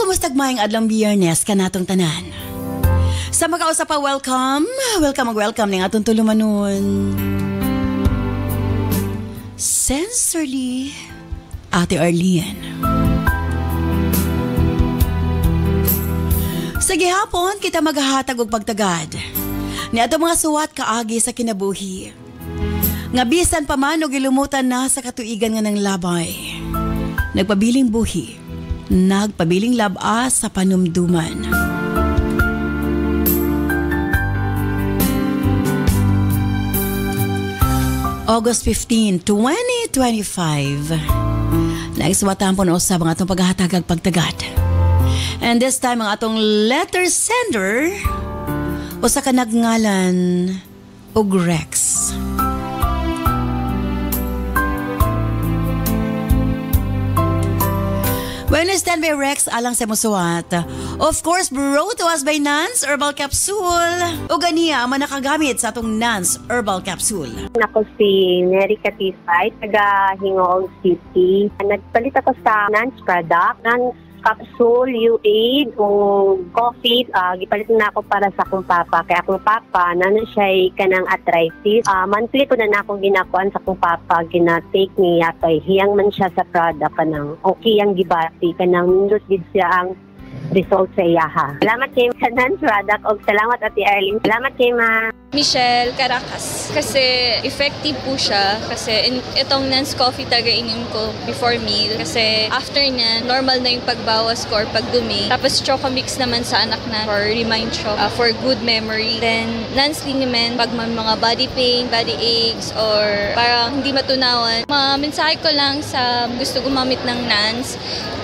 kumusta maayong adlong Biyernes kanatong tanan? Sa makausap pa, welcome ng atong tulumanon. Sensorly, Ate Arlene. Sa gihapon, kita maghahatag og pagtagad ni ato mga suwat kaagi sa kinabuhi. Nga bisan pa man og ilumutan na sa katuigan nga ng labay. Nagpabiling buhi, nagpabiling laba sa panumduman. August 15, 2025. Nagswatan po na usab ang atong paghahatag pagtagad. And this time ang atong letter sender usa ka nagngalan og Rex. When I stand by Rex, alang sa musuwat. Of course, brought to us by Nance Herbal Capsule. O ganiya, man nakagamit sa atong Nance Herbal Capsule. Ako si Mary Katisay, taga Hingoog City. Nagpalit ako sa Nance product. Nance Capsule, U8, o coffee. Gipalit na ako para sa akong papa. Kaya akong papa, siya kanang arthritis. Monthly ko na akong ginakuan sa akong papa. Gina-take niya. Hiyang man siya sa product. Kanang okay ang gibati. Kanang nindot gid siya ang result sa iyaha. Salamat kay Nance product. O salamat Ate Arlene. Salamat kay Michelle Caracas. Kasi effective po siya. Kasi itong Nance coffee talaga inom ko before meal. Kasi after niya, normal na yung pagbawas ko or pagdumi. Tapos Chocomix naman sa anak na for remind siya for good memory. Then Nance liniment pag may mga body pain, body aches, or parang hindi matunawan. Mensahe ko lang sa gusto gumamit ng Nance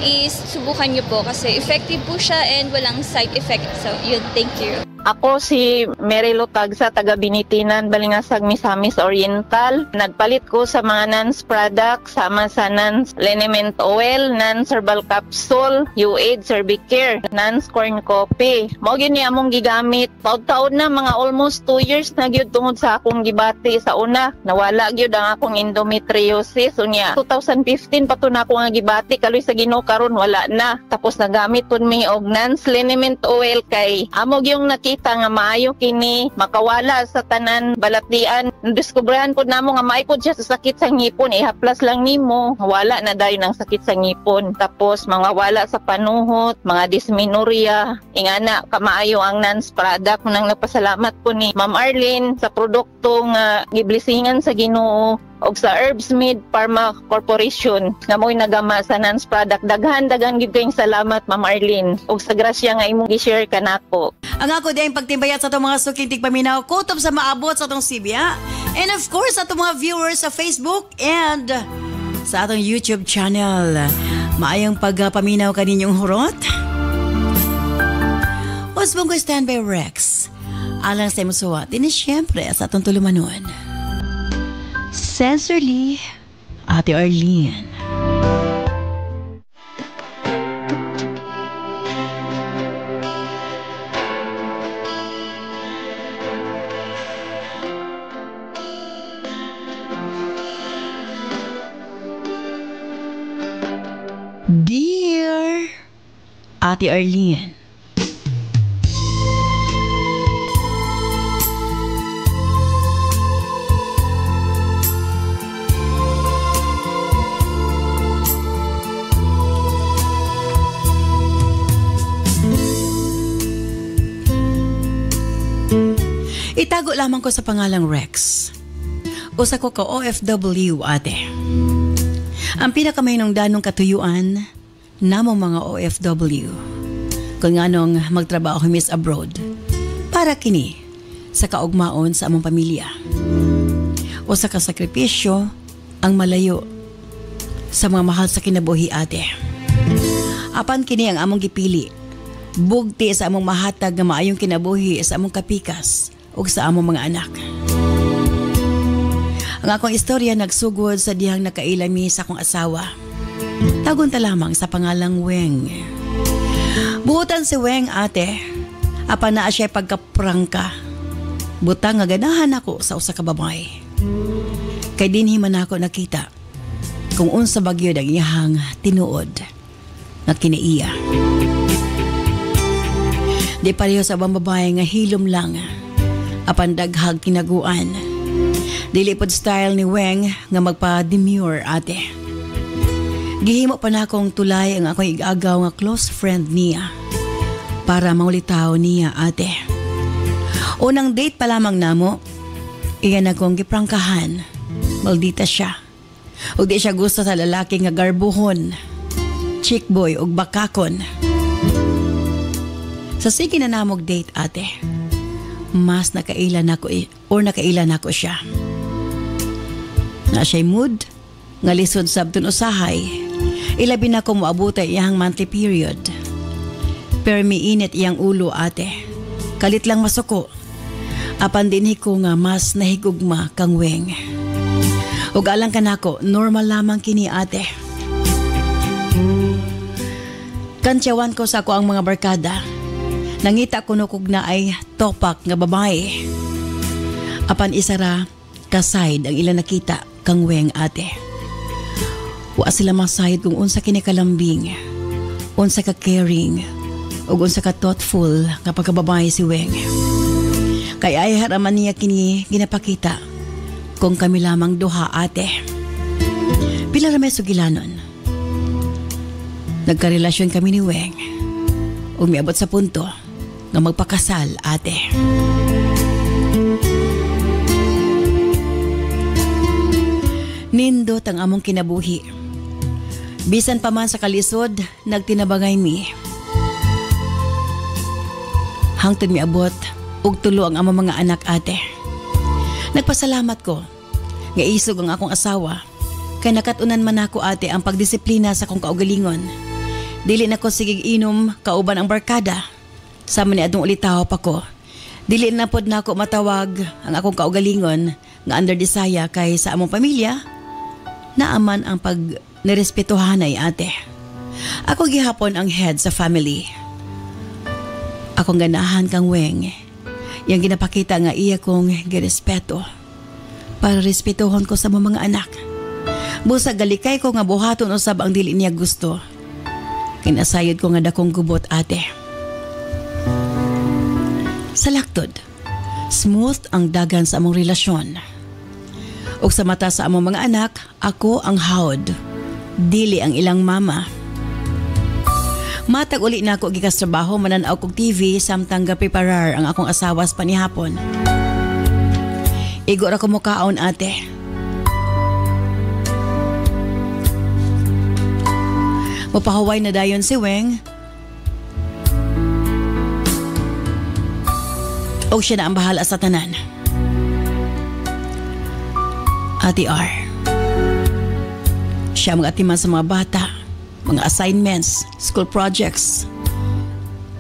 is subukan niyo po kasi effective po siya and walang side effect. So yun, thank you. Ako si Mary Lutag sa taga Binitinan, Balingasag, Misamis Oriental. Nagpalit ko sa mga Nance product sama sa Nance Liniment Oil, Nance Herbal Capsule, U8 Cervicare, Nance Corn Coffee. Mao gyud ni among gigamit. Taud-taud na mga almost 2 years na gyud tungod sa akong gibati sa una. Nawala gyud ang akong endometriosis. Unya 2015 pa to na ako nga gibati kaloy sa Ginoo karon wala na. Tapos nagamit pud mi og Nance Liniment Oil kay amo gyung kita nga maayo kini makawala sa tanan balatdian. Diskubrahan pud namo nga maipod siya sa sakit sa ngipon, ihaplas lang nimo wala na dayon ang sakit sa ngipon. Tapos mga wala sa panuhot, mga dysmenorrhea, ingana kamaayo ang Nance product. Nang nagpasalamat po ni Ma'am Arlene sa produkto nga giblisingan sa Ginoo og sa Herbsmith Pharma Corporation nga mo'y nagama sa Nance product. Daghan gid kayong salamat Ma'am Arlene og sa grasya nga imong gi-share kanako. Ang ako din pagtimbayat sa itong mga sukintig paminaw, kutob sa maabot sa itong Sibya. And of course, sa itong mga viewers sa Facebook and sa atong YouTube channel. Maayong pagpaminaw kaninyong hurot. Usbong ko standby Rex. Alang sa imusuwat, din siyempre sa atong tulumanon. Sensorly, Ate Arlene. Dear Ate Arlene, itago lamang ko sa pangalang Rex. Usa ko ka OFW, ate. Ang pinakamahinungdanong katuyuan namong mga OFW kung anong magtrabaho miss abroad para kini sa kaugmaon sa among pamilya. Usa ka sakripisyo ang malayo sa mga mahal sa kinabuhi, ate. Apan kini ang among gipili, bugti sa among mahatag nga maayong kinabuhi sa among kapikas ug sa among mga anak. Ang akong istorya nagsugod sa dihang nakailami sa akong asawa. Tagunta lamang sa pangalang Weng. Buutan si Weng, ate. Apan naa siya pagkaprangka. Butang nga ganahan ako sa usa ka babae. Kay dinhi man ako nakita kung unsa bagyo ang iyahang tinuod na kinaiya. Di pareho sa bang babae nga hilom lang. Apan daghag kinaguan. Dili pod style ni Weng nga magpa-demure ate. Gihimo pa na akong tulay ang akong igagaw nga close friend niya para maulitaw niya ate. Unang date pa lamang namo, iyan akong giprangkahan. Maldita siya. O di siya gusto sa lalaki nga garbuhon, chick boy o bakakon. Sa sige na namog date ate, mas nakailan ako siya. Na siya'y mood, nga lisod sabton usahay, ilabi na ko moabutay iyang monthly period. Pero miinit iyang ulo ate, kalit lang masuko. Apan dinhi ko nga mas nahigugma kang Weng. Ug alang kanako, normal lamang kini ate. Kantyawan ko sa ako ang mga barkada. Nangita ko nukog na ay topak nga babae. Apan isara, kaside ang ilang nakita kang Weng ate. Wa sila masayad kung unsa kini kalambing, unsa ka caring, ug unsa ka thoughtful nga pagkababae si Weng. Kaya ay haraman niya kini ginapakita kung kami lamang duha ate. Pila ra may sugilanon. Nagkarelasyon kami ni Weng ug miabot sa punto nga magpakasal ate. Nindot ang among kinabuhi. Bisan pa man sa kalisod, nagtinabangay mi. Hangtod miabot ug tulo ang among mga anak ate. Nagpasalamat ko nga isog ang akong asawa kay nakatunan man ako ate ang pagdisiplina sa akong kaugalingon. Dili na ko sigig inom kauban ang barkada. Sama ni adtong ulitaw pa ko. Dili na pod na ako matawag ang akong kaugalingon nga under disaya kay sa among pamilya naaman ang pag nirespetuhanay ate. Ako gihapon ang head sa family. Akong ganahan kang Weng. Yang ginapakita nga iya kong girespeto para respetuhon ko sa mga anak. Busa galikay ko nga buhaton usab ang dili niya gusto. Kinasayod ko nga dakong gubot ate. Sa laktod, smooth ang dagan sa among relasyon. Ug sa mata sa among mga anak, ako ang hawd, dili ang ilang mama. Matag uli na ako gikas trabaho mananaw kog TV samtang gapreparar ang akong asawas panihapon. Igor ako mukaon ate. Mapahuway na dayon si Weng. O siya na ang bahala sa tanan. Ate R. Siya mga atiman sa mga bata, mga assignments, school projects.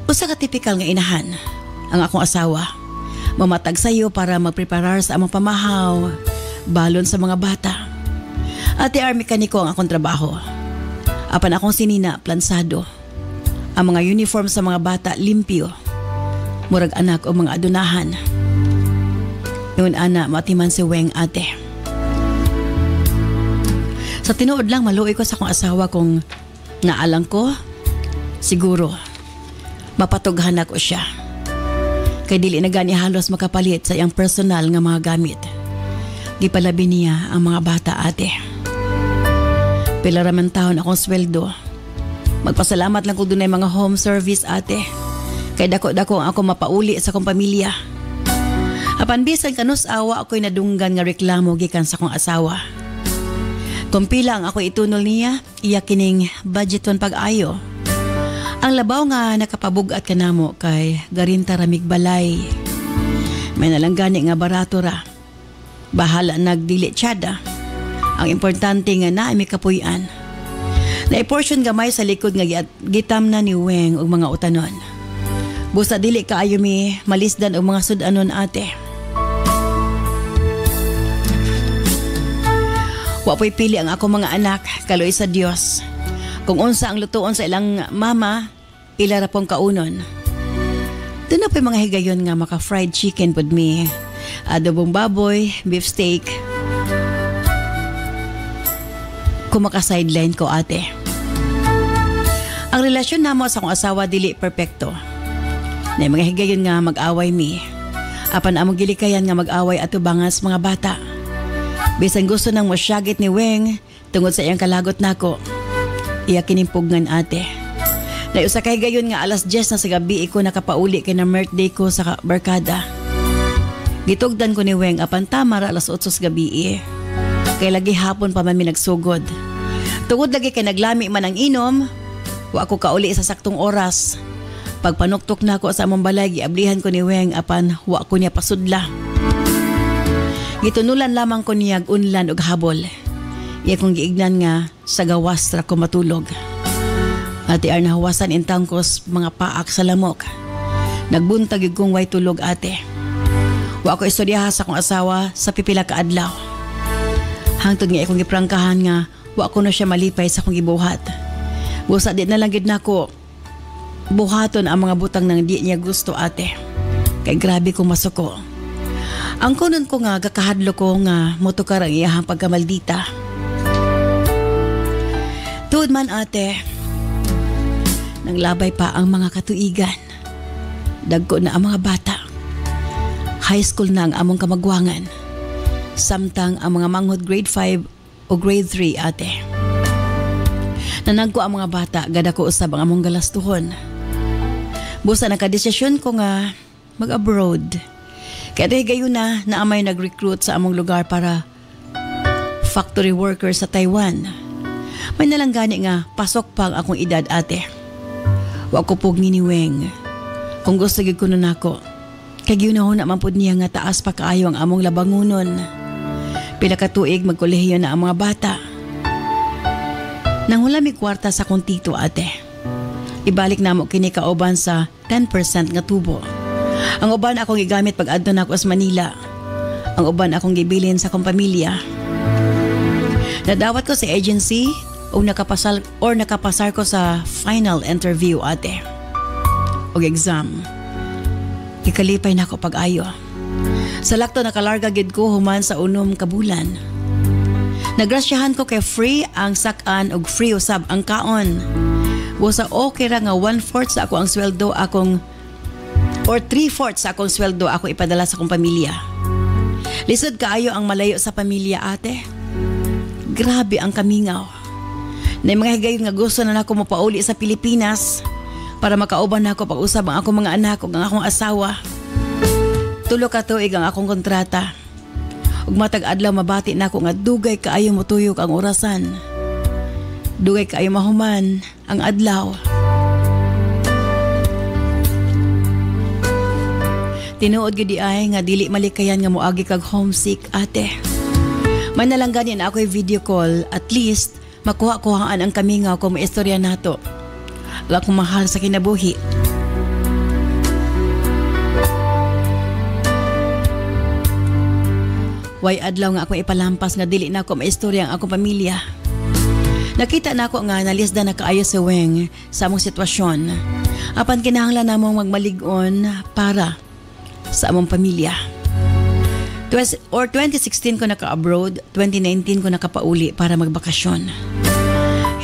Usa ka typical nga inahan ang akong asawa. Mamatag sayo para magpreparar sa among pamahaw, balon sa mga bata. Ate R, mekaniko ang akong trabaho. Apan akong sinina, plansado. Ang mga uniform sa mga bata, limpyo. Murag anak o mga adunahan. Yun ana, matiman si Weng ate. Sa tinuod lang, maluoy ko sa akong asawa kung naalang ko, siguro, mapatughan ako siya. Kay dili na gani halos makapalit sa iyang personal nga mga gamit. Gipalabi niya ang mga bata ate. Pila raman taon akong sweldo. Magpasalamat lang ko dunay mga home service ate. Kay dako-dako ang ako mapauli sa akong pamilya. Apan bisan kanus awa ako'y nadunggan nga reklamo gikan sa akong asawa. Kung pila ang ako itunol niya, iya kining budgeton pag-ayo. Ang labaw nga nakapabugat ka namo kay garinta ramig balay. May nalanggani nga barato ra. Bahala nagdili tiyada. Ang importante nga na may kapuyan. Naiportion gamay sa likod nga gitam na ni Weng og mga utanon. Busa dili kaayo mi malisdan og mga sudanon ate. Wa po'y pili ang ako mga anak, kaloy sa Dios. Kung unsa ang lutuon sa ilang mama, ilara pong kaunon. Doon na po'y mga higayon nga maka-fried chicken pod mi, adobong baboy, beef steak. Kumaka-sideline ko ate. Ang relasyon namo sa akong asawa dili perpekto. Na mga higayon nga mag-away mi. Apan among gilikayan nga mag-away ato bangas mga bata. Bisan gusto nang mosyagit ni Weng tungod sa iyang kalagot nako. Iya kinimpugngan ate. Na usa kay gayon nga alas 10 na sa gabi ko nakapauli kay na birthday ko sa barkada. Gitugdan ko ni Weng apan tama ra alas 8 sa gabi. Kay lagi hapon pa man mi nagsugod. Tungod lagi kay naglami man ang inom, wa ko kauli sa saktong oras. Pagpanuktok na ako sa among balay, giablihan ko ni Weng apan wa ko niya pasudla. Gitunulan lamang ko niya unlan og habol. Iya kong giignan nga sa gawas ra ko matulog. Ate ar nahawasan in tangkos mga paak sa lamok. Nagbuntag yung kong way tulog ate. Wa ko istoryaha sa akong asawa sa pipila ka adlaw. Hangtod nga akong giprangkahan nga wa ko na siya malipay sa akong gibuhat. Busa di na lang gid nako buhaton ang mga butang nang di niya gusto ate. Kay grabe kong masuko. Ang kunon ko nga gakahadlo ko nga motukar ang iyahang pagkamaldita. Tuod man ate, nang labay pa ang mga katuigan. Dagko na ang mga bata. High school na ang among kamagwangan. Samtang ang mga manghod grade 5 o grade 3 ate. Nanagko ang mga bata gada ko usab ang among galastuhon. Busa nakadesisyon ko nga mag-abroad. Kaya dahil gayon na amay nag-recruit sa among lugar para factory worker sa Taiwan. May nalanggani nga pasok pa ang akong edad ate. Wa ko pugni ni Weng. Kung gusto gid ko nun ako. Kay ginahon na mampud niya nga taas pa kaayo ang among labangunon. Pila ka tuig magkolehiyo na ang mga bata. Nang wala mi kwarta sa akong tito ate. Ibalik na mo kini kauban sa 10% nga tubo. Ang uban akong gigamit pag adto na ako sa Manila. Ang uban akong gibilin sa akong pamilya. Nadawat ko sa agency o nakapasar ko sa final interview ate. O exam. Ikalipay na ako pag-ayo. Sa lakto nakalarga gid ko human sa unom ka bulan. Nagrasyahan ko kay free ang sak-an og free usab ang kaon. Busa okay ra nga 1/4 sa ako ang sweldo akong or 3/4 sa akong sweldo ako ipadala sa akong pamilya. Lisod kaayo ang malayo sa pamilya ate. Grabe ang kamingaw. Na mga higayon nga gusto na nako mapauli sa Pilipinas para makauban nako pag-usab ang akong mga anak ug ang akong asawa. Tulo ka tuig ang akong kontrata. Ug matag adlaw mabati nako nga dugay kaayo motuyok ang orasan. Dugay kaayo mahuman ang adlaw. Tinuod gid ay nga dili malikayan nga moagi kag homesick ate. May nalangganin ako'y video call at least makuha-kuhaan ang kamingaw kung may istorya nato. Wala akong mahal sa kinabuhi. Way adlaw nga ako ipalampas nga dili na ako maistorya ang akong pamilya. Nakita na ako nga nalisda na kaayo si Weng sa among sitwasyon. Apan kinahanglan namong magmalig-on para sa among pamilya. 2016 ko naka-abroad, 2019 ko nakapauli para magbakasyon.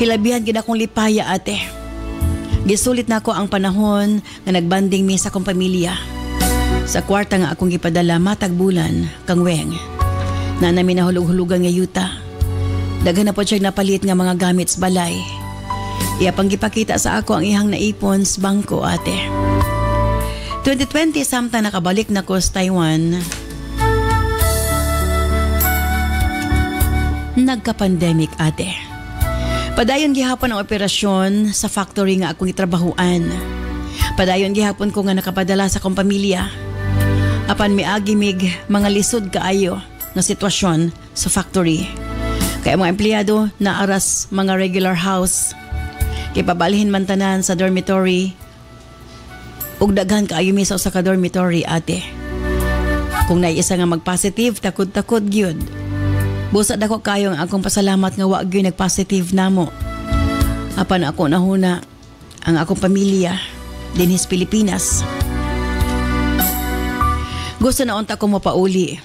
Hilabihan gid akong lipaya ate. Gisulit na ako ang panahon nga nagbanding mi sa akong pamilya. Sa kwarta nga akong gipadala matag bulan kang Weng. Na namin nahulog-hulugan nga yuta. Daghan na po siya napalit nga mga gamit sa balay. Iya pang gipakita sa ako ang ihang naipon sa bangko ate. 2020 samtang nakabalik na ko sa Taiwan. Nagka-pandemic ate. Padayon gihapon ang operasyon sa factory nga akong itrabahuan. Padayon gihapon ko nga nakapadala sa akong pamilya. Apan miagi mig mga lisod kaayo nga sitwasyon sa factory. Kaya mga empleyado na aras mga regular house. Kaya pabalhin man tanan sa dormitory. Ug daghan kaayo misaw sa ka-dormitory ate. Kung naiisa nga mag-positive, takod-takod gyud. Busa dako kayo ang akong pasalamat nga wa gyud nag-positive namo. Apan ako nahuna ang akong pamilya dinhis Pilipinas. Gusto na unta ko mapauli.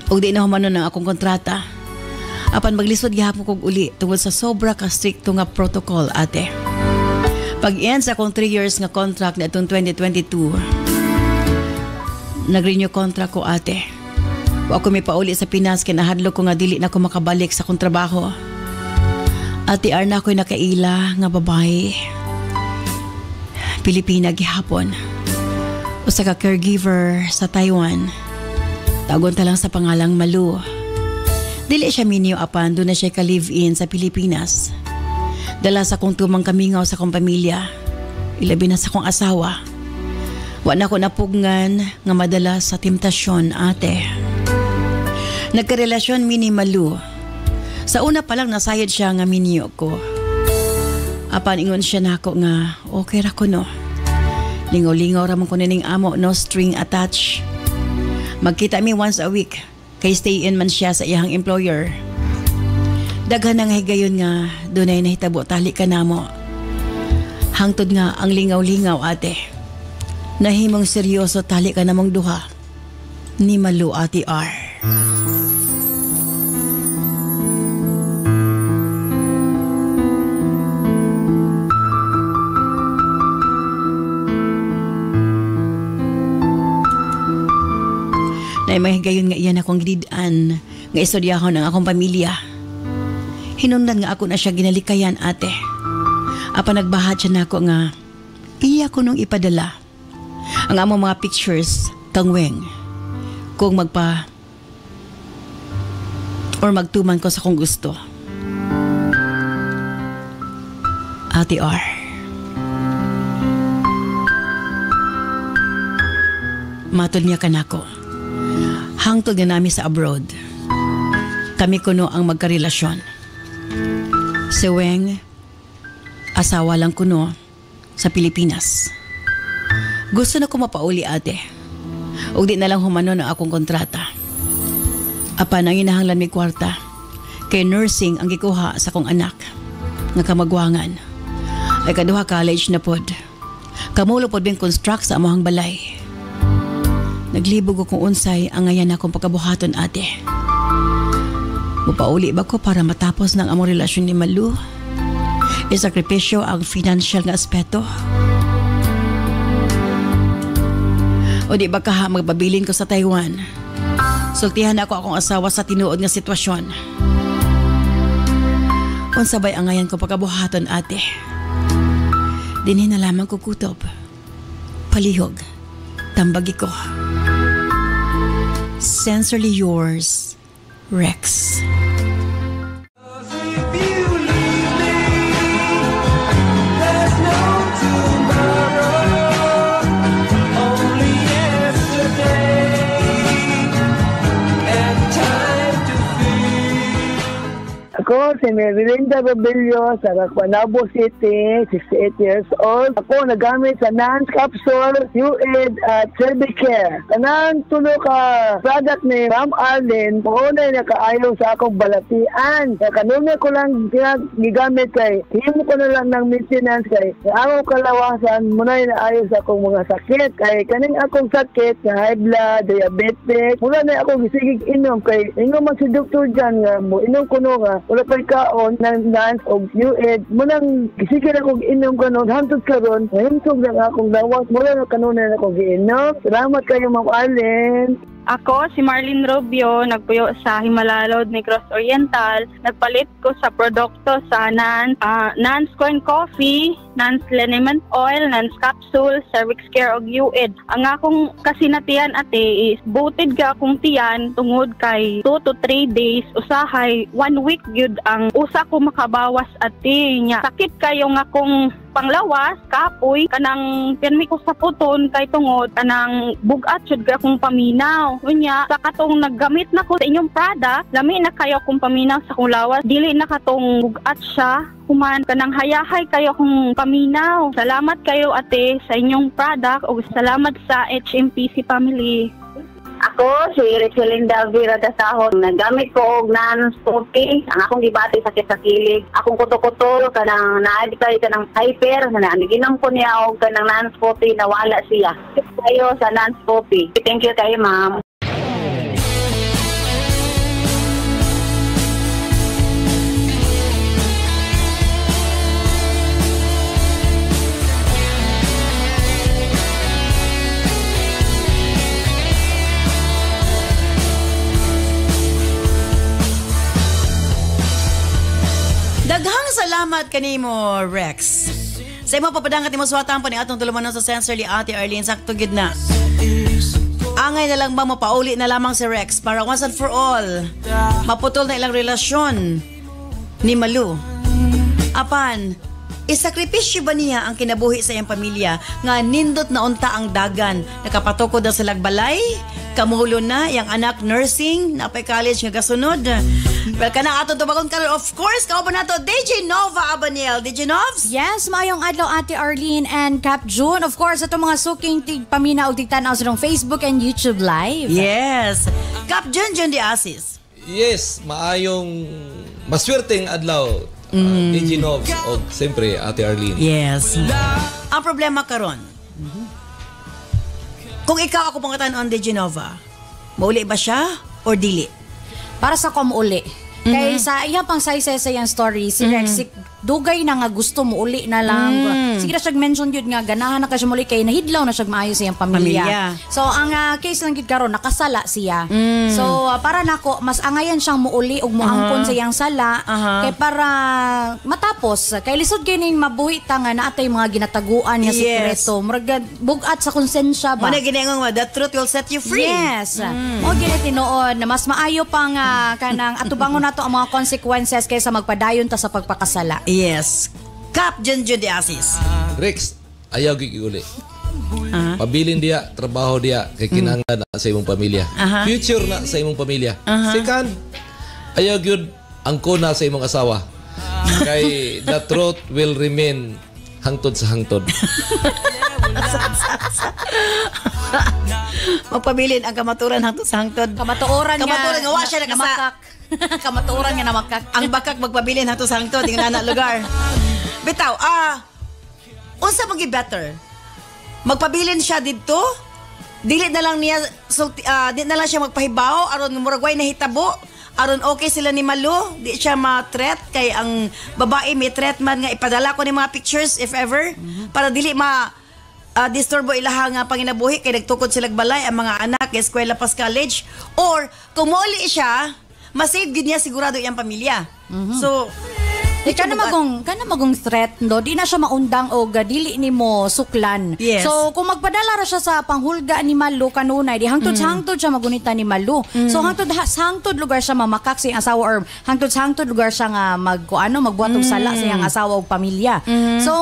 Ug di na humanon ang akong kontrata. Apan maglisod gihapon kog uli tungod sa sobra ka strikto nga protocol ate. Pag-end sa akong 3 years nga contract na itong 2022, nag-renew contract ko ate. Wa ako may pauli sa Pinas kaya nahadlok ko nga dili na ako makabalik sa akong trabaho. Ate Arna ako'y nakaila nga babae. Pilipina gihapon. Usa ka caregiver sa Taiwan. Tagon ta lang sa pangalang Malu. Dili siya minyo apan doon na siya ka-live-in sa Pilipinas. Dala sa kong tumang kamingaw sa kong pamilya. Ilabi na sa kong asawa. Wa na ko napugngan nga madala sa temptasyon ate. Nagkarelasyon mini Malu. Sa una pa lang nasayad siya nga minyo ko. Apan ingon siya nako nga okay ra ko no. Lingaw-lingaw ramon ko nining amo no string attached. Magkita mi once a week kay stay in man siya sa iyang employer. Daghan nga higayon nga dunay nahitabo tali ka namo. Hangtod nga ang lingaw-lingaw ate. Nahimong seryoso tali ka namong duha ni Malu ate R. Nay mahigayon nga iyan akong gididaan nga istoryahon ang akong pamilya. Hinungdan nga ako na siya ginalikayan ate. Apa nagbahat siya nako nga iya ko nung ipadala ang among mga pictures tangweng kung magtuman ko sa kong gusto. Ate R. Matod niya ka nako. Hangtod nga nami sa abroad. Kami kuno ang magkarelasyon. Si Weng, asawa lang kuno sa Pilipinas. Gusto na ko mapauli ate. Ug di na lang humanon ang akong kontrata. Apa nang inahanglan mi kwarta. Kay nursing ang gikuha sa kong anak. Nga kamagwangan. Ay kaduha college na pod. Kamulo pod bing construct sa amahang balay. Naglibog ko kung unsay ang ngayon akong pagkabuhaton ate. Mupauli ba ko para matapos ng among relasyon ni Malu? Isakripisyo ang financial nga aspeto? O di ba kaha magbabilin ko sa Taiwan? Sultihan ako akong asawa sa tinuod nga sitwasyon. Unsabay ang ngayon kong pagkabuhaton ate. Dinhin na lamang ko kutob. Palihog. Tambagi ko. Sincerely yours, Rex. Ako si Merilinda Robillo sa Raquanabo City, 68 years old. Ako nagamit sa NANS Capsule, UAID at Cervicare. Kanang tulo ka product ni Ma'am Arlene, paunay na kaayaw sa akong balatian. Kanuna ko lang gigamit kay, himo ko na lang ng maintenance kay, ang kalawasan, muna na ayaw sa akong mga sakit. Kay kaning akong sakit, na high blood, diabetes, mula na akong gisigig inom kay, ingon man si Dr. Jan nga mo, inom ko no nga, wala pa'y kaon ng NANS o UAID. Munang gisigil akong inom kanon, hantod karon, nahimsog lang akong lawas, mula na kanuna na akong giinom. Salamat kayo, Ma'am Arlene. Ako, si Marlene Rubio, nagpuyo sa Himalalod, Negros Oriental. Nagpalit ko sa produkto sa NANS Corn Coffee, NANS Liniment Oil, NANS Capsule, Cervix Care o UAID. Ang akong kasinatian ate is butid ka akong tiyan tungod kay 2 to 3 days, usahay 1 week yun ang usa ko makabawas ate niya. Sakit kayo nga akong panglawas, kapoy, kanang pinmi ko sa puton kay tungod, kanang bugat syud ka akong paminaw. Unya, sa katong naggamit na ko sa inyong product, lami na kayo akong paminaw sa kong lawas, dili na katong bugat siya. Kuman, kanang hayahay kayo akong paminaw. Salamat kayo ate sa inyong product o salamat sa HMPC family. Ako, si Richelinda Vera Dasahon. Nagamit ko og NANS Coffee. Ang akong gibati sakit sa kilig. Akong kuto-kuto, kanang na-addict ka ng hyper. Naginom ko niya og kanang NANS Coffee, nawala siya. Kayo sa NANS Coffee. Thank you kayo, ma'am. Salamat kanimo, Rex. Sa imo papadangat ni Maswatan po ni atong tulumanon sa sensor ni Ate Arlene. Sakto gid na. Angay na lang ba mapauli na lamang si Rex para once and for all maputol na ilang relasyon ni Malu. Apan, isakripisyo ba niya ang kinabuhi sa iyang pamilya nga nindot na unta ang dagan, nakapatukod na silang balay, kamulo na yang anak nursing, napay college nga gasunod. Well, kanang ato tubagon karon, of course, kauban nato DJ Nova Abaniel. DJ Novs? Yes, maayong adlaw Ate Arlene and Cap June. Of course, ito mga suking tigpamina o tigtanaw sa Facebook and YouTube Live. Yes. Cap June di Asis. Yes, maayong maswerteng adlaw. DJ Novs o siyempre Ate Arlene. Yes. Ang problema karon. Kung ikaw ako pang katanon DJ Nova, mauli ba siya or dili? Para sa uli. Kaya sa iya pang size sa iyang story, si Rex, dugay na nga gusto mo uli na lang. Sige na siya mention yun nga, ganahan na ka siya muli kay nahidlaw na siya maayos sa iyang pamilya. So, ang case lang yun karon nakasala siya. So, para nako, mas angayan siyang muuli o muangkon sa iyang sala, kay para matapos, kay lisod kayo ning mabuhi ta nga naatay mga ginataguan niya sikreto. Murag bugat sa konsensya ba? Muna ginengong the truth will set you free. Yes. O ginatinoon na mas maayo pang kanang atubangon nato ang mga consequences kaysa magpadayon ta sa pagpakasala. Yes. Cap Jun di Asis. Rex, ayaw giguli. Pabilin dia, trabaho dia, kay kinahanglan na sa imong pamilya. Future na sa imong pamilya. Second, ayaw gyud angko na sa imong asawa. Kay the truth will remain hangtod sa hangtod. Magpabilin ang kamaturan hangtod sa hangtod. Kamatuoran nga wa siya nakasa. Kamatuoran nga na makak. Ang bakak magpabilin hangtod sa hangtod ing nana lugar. Bitaw, unsa magi better? Magpabilin siya didto? Dili na lang niya di na lang siya magpahibaw aron murag way nahitabo. Aron okay sila ni Malu, di siya ma-threat kay ang babae may threat man nga ipadala ko ni mga pictures if ever para dili disturbo ilaha nga panginabuhi kay nagtukod sila balay ang mga anak kay eskwela pas college or kung mauli siya masave gid niya sigurado iyang pamilya. So kana magong threat do di na siya maundang o dili nimo suklan. Yes. So kung magpadala ra siya sa panghulga ni Malu kanunay di hangtod sa hangtod siya magunita ni Malu. So hangtod sa hangtod lugar siya mamakak sa iyang asawa or hangtod sa hangtod lugar siya nga magbuhat og sala sa iyang asawa ug pamilya. So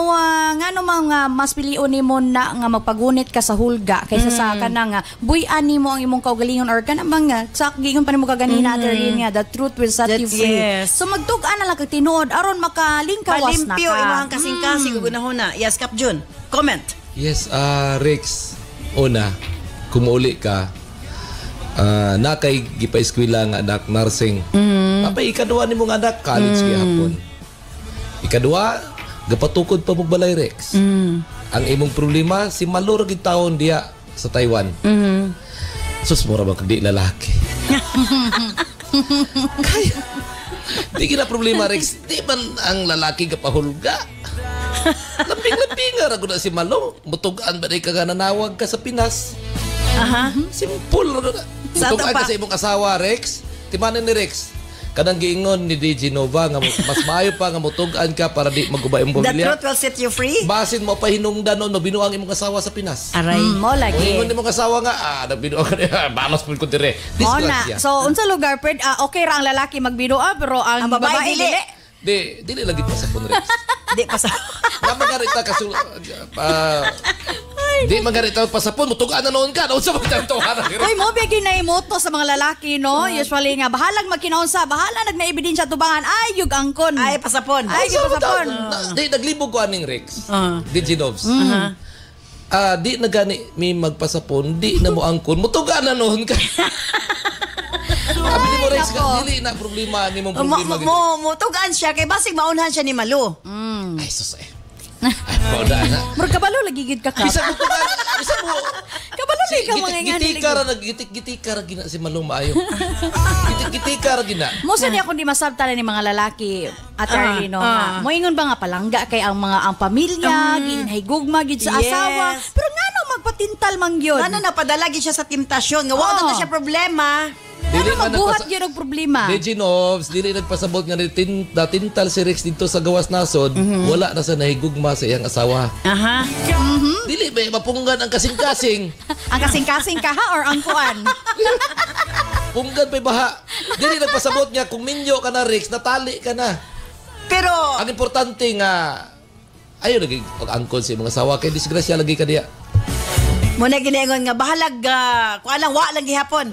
ngano mga mas pilion nimo na nga magpagunit ka sa hulga kaysa sa kanang buy-an nimo ang imong kaugalingon or kanang mga sa gigon pa nimo kaganina nga the truth will set you free. Yes. So magtug-an na lang kag tinuod aron makalingkawas na ka. Palimpyo imong kasing-kasing ug unahuna. Yes, Cap Jun. Comment. Yes, Rex, una, kumuuli ka, nakay gipa-eskwela nga anak nursing. Apay ikaduha ni mong anak, college gihapon. Ikaduha, gapatukod pa mong balay, Rex. Ang imong problema, si Malu ra gid taon diya sa Taiwan. Sus, mura ba di lalaki? Kaya, di kina problema, Rex. Di man ang lalaki kapahulga. Lambing-lambing nga rago na si Malu. Mutugaan ba na ikagananawag ka sa Pinas? Simple. Mutugaan ka sa imong asawa, Rex. Timanan ni Rex. Kadang giingon ni DJ Nova nga mas maayo pa nga mutugaan ka para di magubay imong The pamilya. truth will set you free. Basin mo pa hinungdan no binuang imong asawa sa Pinas. Aray. Mo lagi. Ingon imong asawa nga nagbinuang ka balas pud ko dire. Disgrasya. So unsa lugar pwede okay ra ang lalaki magbinuang pero ang babae dili. Dili lagi pa sa Rex. Di pa sa Magarita kasul di magarita pasapon mutugaan na noon ka. Unsa man tanto hara. Uy, mo bigay na imoto sa mga lalaki, no? Usually nga bahalag magkinaunsa, bahala nagnaebidensya tubangan ay yug angkon. ay pasapon. Ay gyud pasapon. Di naglibog ko aning Rex. DJ Novs. Di na gani mi magpasapon, di na mo angkon. Mutugaan na noon ka. Abili mo Rex, dili na problema ni mong problema. Mutugaan siya kay basig maunhan siya ni Malu. Ay sus Pauda na. Murag kabalo lagi gid ka ka. Bisa mo tugan, bisa mo. Kabalo lagi ka mga ngani. Gitik-gitik ra gina si Malu maayo. Gitik-gitik ra gina. Mo sa niya kun di masabtan ni mga lalaki at Arlino nga. Moingon ba nga palangga kay ang mga ang pamilya, ginhigugma gid sa asawa. Pero ngano magpatintal man yun. Ano napadalagi siya sa temptasyon. Nga wala na siya problema. Dili Ano magbuhat yun ang problema? Leginovs, dili nagpasabot nga natintal si Rex dito sa gawas nasod, wala na sa nahigugma sa iyang asawa. Aha. Dili ba mapunggan ang kasing-kasing? Ang kasing-kasing ka ha or ang kuan? Punggan pa'y baha. Dili nagpasabot niya kung minyo ka na Rex, natali ka na. Pero, Ang importante nga ayaw lagi pag-angkon sa imong asawa kay disgrasya lagi ka diya. muna ginaingon nga, bahalag, kung alang, wa lang gihapon.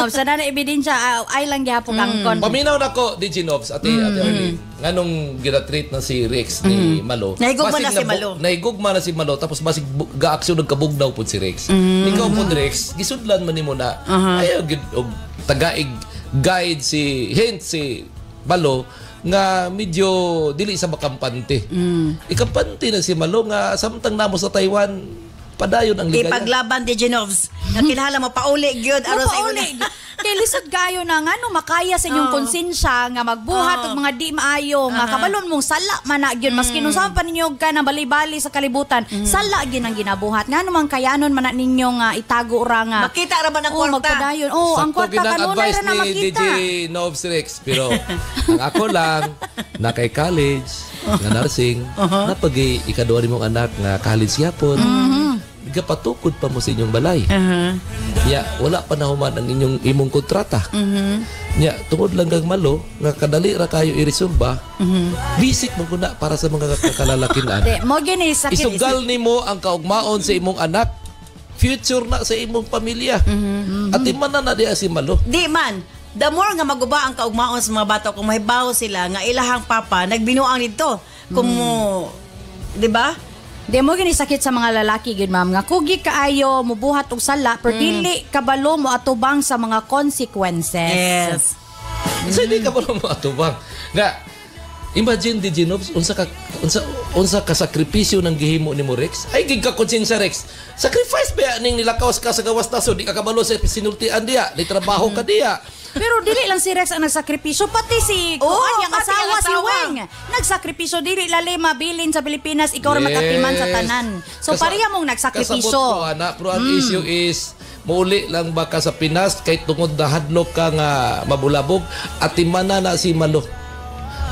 Sa na ebidensya, ay lang gihapon angkon. Paminaw na ko, Diginovs, ate Arlene, nganong ginatreat na si Rex ni Malo. Nahigugma basig na si Malo. Nahigugma na si Malo, tapos basig ga-aksyon nagkabugnaw po si Rex. Ikaw po, Rex, gisudlan man ni mo na, ayaw, tagaig guide si Malo, nga medyo dili sa makampante. Ikampante na si Malo nga samtang namo sa Taiwan, padayon ang ligaya. Ipaglaban di Genovs. Nakinhala mo pauli gyud aron sa Pauli. Kay lisod kayo na nga no makaya sa inyong konsensya nga magbuhat og mga di maayo nga kabalon mong sala man na gyud maski nung saan pa ninyo ka na bali-bali sa kalibutan sala gyud ang ginabuhat nga naman kayanon man na ninyo nga itago ra nga makita ra man ang kwarta. Magpadayon. Ang kwarta kanunay ra na ni makita. DJ Novs Rex, pero ang ako lang na kay college nga nursing napagi ikaduha nimong anak nga college yapon. Gapatukod pa mo sa inyong balay. Ya, wala pa na human ang imong kontrata. Ya, tungod lang kang Malo nga kadali ra kayo iresolba. Basic mo kuna para sa mga kakalalakinan. Mo gini sakit. Isugal nimo ang kaugmaon sa imong anak. Future na sa imong pamilya. At iman na diya si Malo. Di man. The more nga maguba ang kaugmaon sa mga bata kung mahibaw sila nga ilahang papa nagbinuang dito. Kung mo, di ba? Di mo gini sakit sa mga lalaki gid ma'am nga kugi kaayo mubuhat og sala pero dili kabalo mo atubang sa mga consequences. Yes. Sa di ka ba mo atubang? Nga, imagine di Genovs, unsa ka sakripisyo ng gihimo ni mo Rex? Ay gig ka konsensya Rex. Sacrifice ba ning nilakawas ka sa gawas taso di ka kabalo sa sinultian diya, di trabaho ka diya. Pero dili lang si Rex ang nagsakripisyo, pati si kuan yang pati asawa ang si asawa. Weng. Nagsakripisyo dili lali mabilin sa Pilipinas, ikaw ra magatiman sa tanan. So pareha mong Kasabot nagsakripisyo. ko, ana, pero ang issue is mauli lang ba ka sa Pinas kay tungod na hadlok ka nga mabulabog at timana na si Malo.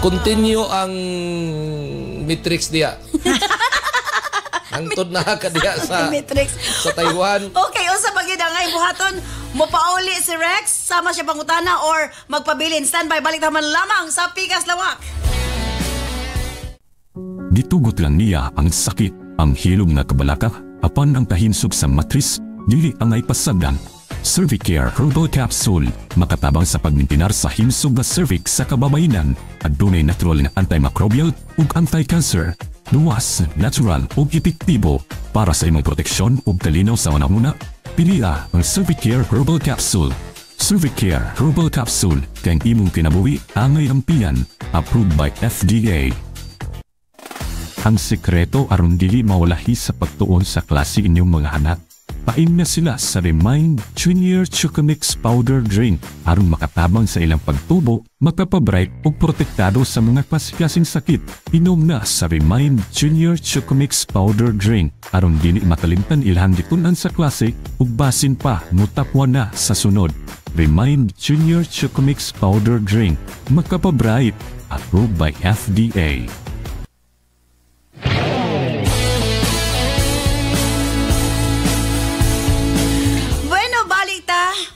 Continue ang matrix diya. Hangtod na ka diya sa Matrix. sa Taiwan. Okay, unsa ba gid ang ay buhaton? Mopauli si Rex, sama siya pangutana or magpabilin. Standby, balik naman lamang sa Pikas Lawak. Gitugot lang niya ang sakit, ang hilom na kabalaka, apan ang kahinsog sa matris, dili ang ay pasagdan. Cervicare Herbal Capsule, makatabang sa pagmintinar sa hinsog na cervix sa kababayenan, at dunay natural na antimicrobial ug anti-cancer. Luwas, natural ug epektibo para sa imong proteksyon ug kalinaw sa una-una. Piliya ang Cervicare Herbal Capsule. Cervicare Herbal Capsule kay imong kinabuhi angay ampian, approved by FDA. Ang sekreto aron dili mawalahi sa pagtuon sa klase inyong mga anak. Paim na sila sa Remind Junior Chocomix Powder Drink aron makatabang sa ilang pagtubo, magpapabright ug protektado sa mga klase-klaseng sakit. Inom na sa Remind Junior Chocomix Powder Drink aron dili makalimtan ilhang gitunan sa klase ug basin pa mutapwa na sa sunod. Remind Junior Chocomix Powder Drink, magpapabright, approved by FDA.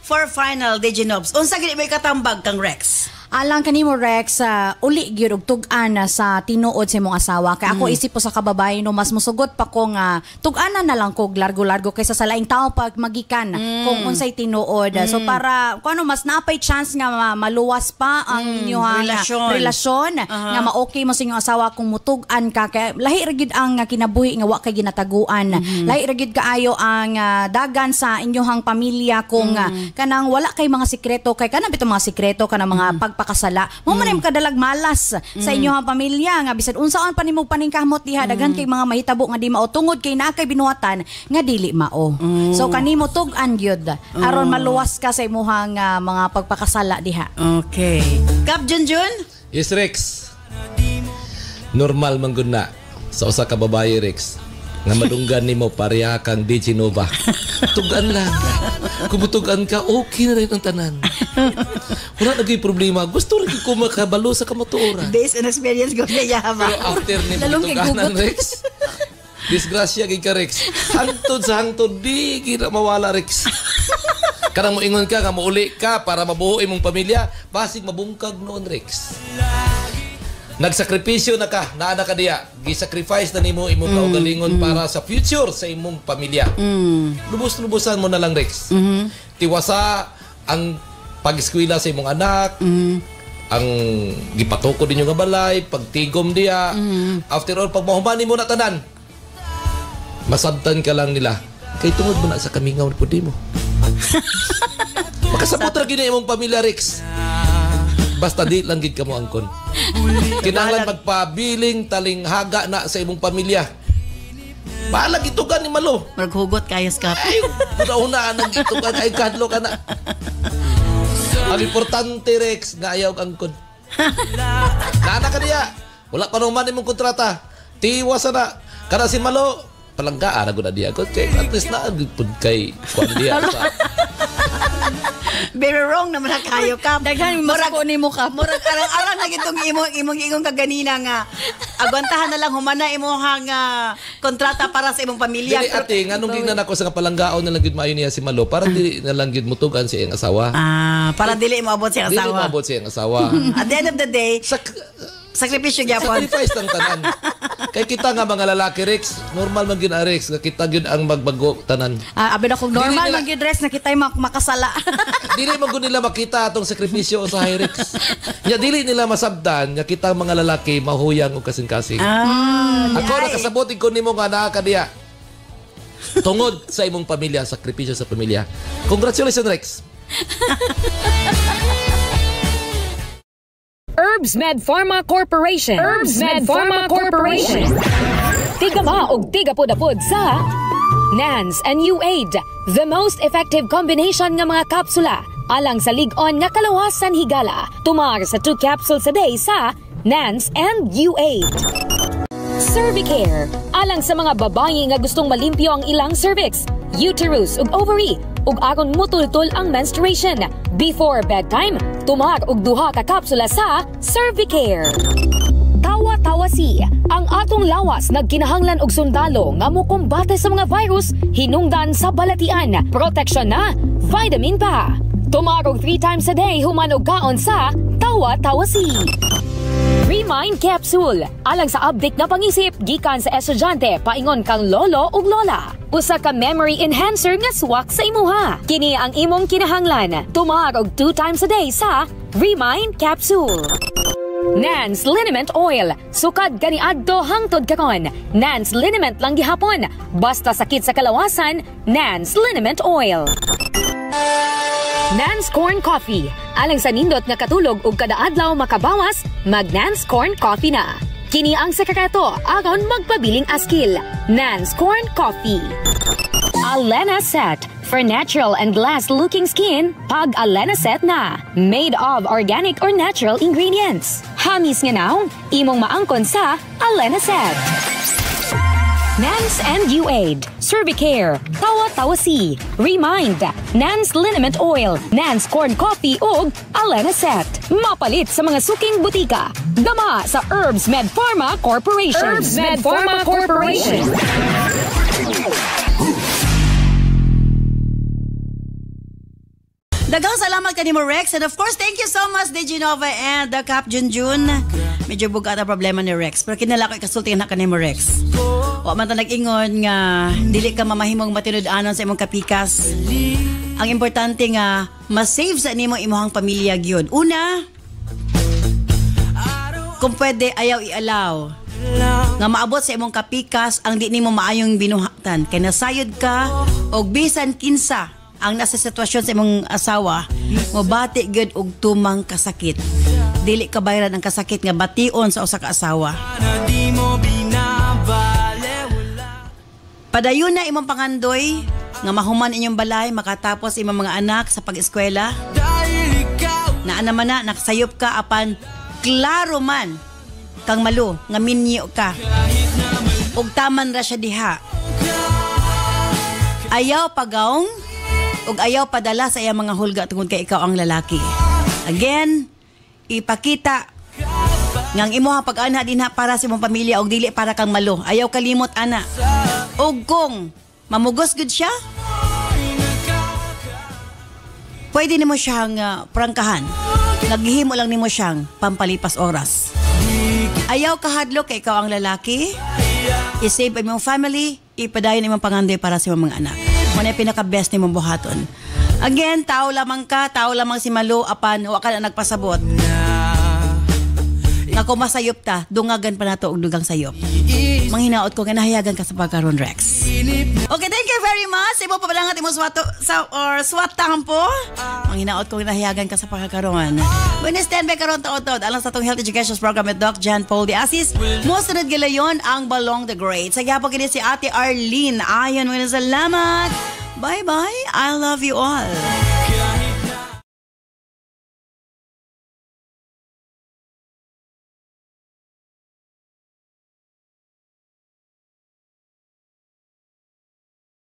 For final, Diginobs, unsa gid may katambag kang Rex? Alang kanimo Rex, uli gyud og tug-an sa tinuod sa imong asawa. Kay ako isip po sa kababae no mas musugot pa ko nga tug-anan na lang ko largo-largo kaysa sa laing tao pag magikan kung unsay tinuod. So para kuno mas naapay chance nga maluwas pa ang inyong relasyon nga ma-okay mo sa inyong asawa kung mutug-an ka. Kay lahi ra gyud ang kinabuhi nga wa kay ginataguan. Lahi ra gyud kaayo ang dagan sa inyong pamilya kung kanang wala kay mga sikreto kay kanang bitong mga sikreto kanang mga pagpakasala mo man kadalag malas sa inyong pamilya nga bisan unsaon pa nimo paningkamot diha daghan kay mga mahitabo nga di mao tungod kay naa kay binuhatan nga dili mao. So kanimo tug-an gyud aron maluwas ka sa imong mga pagpakasala diha. Okay. Kap Junjun? Yes Rex. Normal man gud na sa usa ka babaye Rex. nga madunggan nimo pareha kang DJ Nova. Tugan lang. Kung mutugan ka, okay na rin ang tanan. Wala naging problema. Gusto rin ko makabalo sa kamatuoran. Based on experience ko niya ba? Pero after ni mutuganan, Rex, disgrasya kay ka, Rex. Hangtod sa hangtod, di kita mawala, Rex. Karang moingon ka, nga mauli ka para mabuo imong pamilya, basig mabungkag noon, Rex. Nagsakripisyo na ka, naana ka diya. Gisacrifice na nimo imong kaugalingon para sa future sa imong pamilya. Lubos-lubosan mo na lang, Rex. Tiwasa ang pag-eskwela sa imong anak, ang gipatukod ninyo nga balay, pagtigom diya. After all, pag mahuman mo na tanan, masabtan ka lang nila. Kay tungod mo na sa kamingaw po di mo. Makasabot ra gina imong pamilya, Rex. Basta di lang gid ka mo angkon. Kinahanglan magpabiling talinghaga na sa imong pamilya. Bahala gitugan ni Malo. Maghugot kayas ka. Ay, una ang gitugan ay kadlo ka na. Ang importante, Rex, nga ayaw kang angkon. Nana ka diya. Wala pa naman imong kontrata. Tiwas na. Kana si Malo, palanggaan ako na diya. At least na agipod kay kuan diya. Very wrong naman na kayo ka. Daghan masako nimo ka. Murag arang-arang na gitong imong kaganina nga. Agwantahan na lang humana imong kontrata para sa imong pamilya. Dili ate, nganong gingnan ako sa kapalanggaon na lang gid maayo niya si Malo para dili na lang gid mutugan sa iyang asawa. Para dili moabot sa iyang asawa. Dili moabot sa iyang asawa. At the end of the day, sakripisyo gyapon. Sacrifice ng tanan. Kay kita nga mga lalaki, Rex, normal man gyud Rex, nga kita gyud ang magbago tanan. Abi na kung normal man gyud Rex na kitay makasala. Dili man gud nila makita atong sakripisyo sa Rex. Nya dili nila masabdan nga kita mga lalaki mahuyang og kasing-kasing. Ako nakasabotin ko nimo nga naa ka diya. Tungod sa imong pamilya, sakripisyo sa pamilya. Congratulations, Rex. Herbs Med Pharma Corporation. Herbs Med Pharma Corporation. Tigama og tigapod-apod sa NANS and U8, the most effective combination nga mga kapsula alang sa lig-on nga kalawasan higala. Tumar sa 2 capsules a day sa NANS and U8. Cervicare, alang sa mga babae nga gustong malimpyo ang ilang cervix, uterus ug ovary, ug aron mutultol ang menstruation. Before bedtime, tumar og 2 ka kapsula sa Cervicare. Tawa-tawasi, ang atong lawas nagkinahanglan og sundalo nga mokombate sa mga virus hinungdan sa balatian. Protection na, vitamin pa. Tumar og 3 times a day human og kaon sa tawa-tawasi. Remind Capsule, alang sa update na pangisip gikan sa estudyante paingon kang lolo ug lola. Usa ka memory enhancer nga swak sa imuha. Kini ang imong kinahanglan. Tumar og 2 times a day sa Remind Capsule. NANS Liniment Oil, sukad kaniadto hangtod karon. NANS Liniment lang gihapon. Basta sakit sa kalawasan, NANS Liniment Oil. NANS Corn Coffee, alang sa nindot nga katulog ug kada adlaw makabawas, mag NANS Corn Coffee na. Kini ang sekreto aron magpabiling askil. NANS Corn Coffee. Alena Set, for natural and glass-looking skin, pag Alena Set na. Made of organic or natural ingredients. Hamis nga naong, imong maangkon sa Alena Set. NANS and U8, Cervicare, Tawa-Tawasi, Remind, NANS Liniment Oil, NANS Corn Coffee ug Alena Set. Mapalit sa mga suking butika. Dama sa Herbs Med Pharma Corporation. Herbs Med Pharma Corporation. Dagang salamat kanimo Rex, and of course thank you so much DJ Nova and the Cap Junjun. Medyo bugat ang problema ni Rex, pero kinala ko ikasultihan na kanimo Rex. Wa man ta nag-ingon nga dili ka mamahimong matinud-anon sa imong kapikas. Ang importante nga ma-save sa nimo imong pamilya gyud. Una, kung pwede ayaw i-allow nga maabot sa imong kapikas ang di nimo maayong binuhatan kay nasayod ka og bisan kinsa ang nasa sitwasyon sa imong asawa, mabati gyud og tumang kasakit. Dili ka bayran ang kasakit nga bation sa usa ka asawa. Padayon na imong pangandoy nga mahuman inyong balay makatapos imong mga anak sa pag-eskwela. Naa naman na nakasayop ka apan klaro man kang malo nga minyo ka. Ug taman ra siya diha Ayaw pagaong ug ayaw padala sa iyang mga hulga tungod kay ikaw ang lalaki. Again, ipakita ngang imuha pag-ana dinha para sa imong pamilya og dili para kang malo. Ayaw kalimot ana. Og kung mamugos gud siya, pwede nimo siyang prangkahan. Naghihimo lang nimo siyang pampalipas oras. Ayaw kahadlok kay ikaw ang lalaki. I-save imong family, ipadayon imong pangandoy para sa imong mga anak. Muna yung pinaka-best nimong buhaton. Again, tao lamang ka, tao lamang si Malo, apan, wa ka na nagpasabot. Nga kung masayop ta, dungagan pa na to og dugang sayop. Manghinaot ko nga nahayagan ka sa pagkaroon, Rex. Okay, thank you very much. Ibo pa lang at imo swatang po. Manghinaot ko nga nahayagan ka sa pagkaroon. When stand by karon taod-taod, alang sa itong Health Education Program with Doc Jan Paul de Asis, musunod gilayon ang Balong the Great. Sa gyapon kini si Ate Arlene. Ayon mo na salamat. Bye-bye. I love you all.